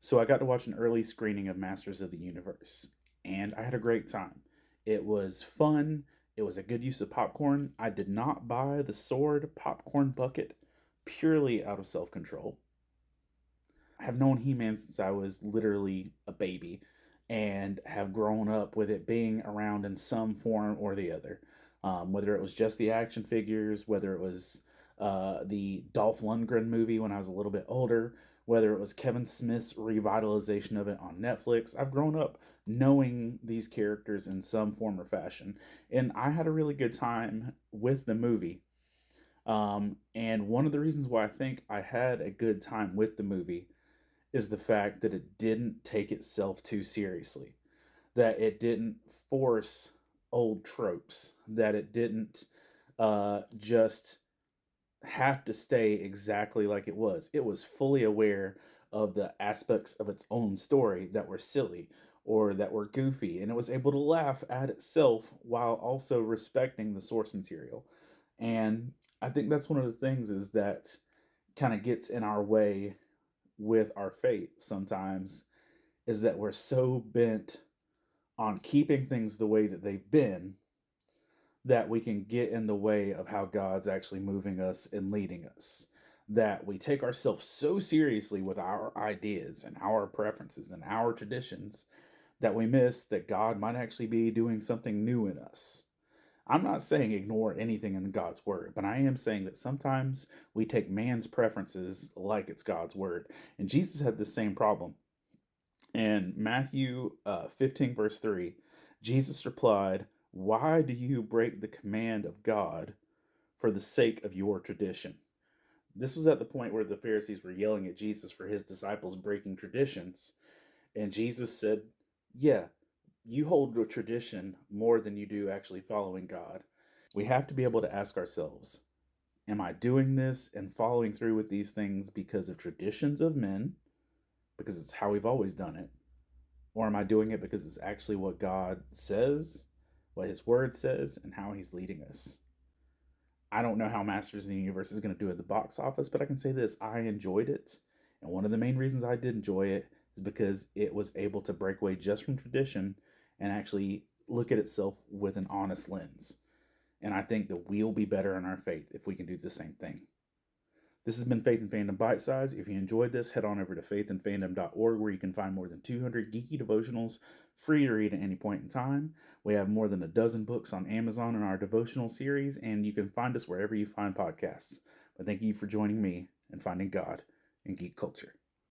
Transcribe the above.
So I got to watch an early screening of Masters of the Universe, and I had a great time. It was fun. It was a good use of popcorn. I did not buy the sword popcorn bucket purely out of self control. I have known He Man since I was literally a baby and have grown up with it being around in some form or the other. Whether it was just the action figures, whether it was the Dolph Lundgren movie when I was a little bit older, whether it was Kevin Smith's revitalization of it on Netflix. I've grown up knowing these characters in some form or fashion. And I had a really good time with the movie. And one of the reasons why I think I had a good time with the movie is the fact that it didn't take itself too seriously, that it didn't force old tropes, that it didn't just have to stay exactly like it was. It was fully aware of the aspects of its own story that were silly or that were goofy, and it was able to laugh at itself while also respecting the source material. And I think that's one of the things is that kind of gets in our way with our faith sometimes is that we're so bent on keeping things the way that they've been that we can get in the way of how God's actually moving us and leading us. That we take ourselves so seriously with our ideas and our preferences and our traditions that we miss that God might actually be doing something new in us. I'm not saying ignore anything in God's word, but I am saying that sometimes we take man's preferences like it's God's word. And Jesus had the same problem. In Matthew 15, verse 3, Jesus replied, "Why do you break the command of God for the sake of your tradition?" This was at the point where the Pharisees were yelling at Jesus for his disciples breaking traditions. And Jesus said, "Yeah, you hold to a tradition more than you do actually following God." We have to be able to ask ourselves, am I doing this and following through with these things because of traditions of men, because it's how we've always done it? Or am I doing it because it's actually what God says, what His Word says, and how He's leading us? I don't know how Masters of the Universe is going to do at the box office, but I can say this: I enjoyed it. And one of the main reasons I did enjoy it is because it was able to break away just from tradition and actually look at itself with an honest lens. And I think that we'll be better in our faith if we can do the same thing. This has been Faith and Fandom Bite Size. If you enjoyed this, head on over to faithandfandom.org where you can find more than 200 geeky devotionals free to read at any point in time. We have more than a dozen books on Amazon in our devotional series, and you can find us wherever you find podcasts. But thank you for joining me and finding God in geek culture.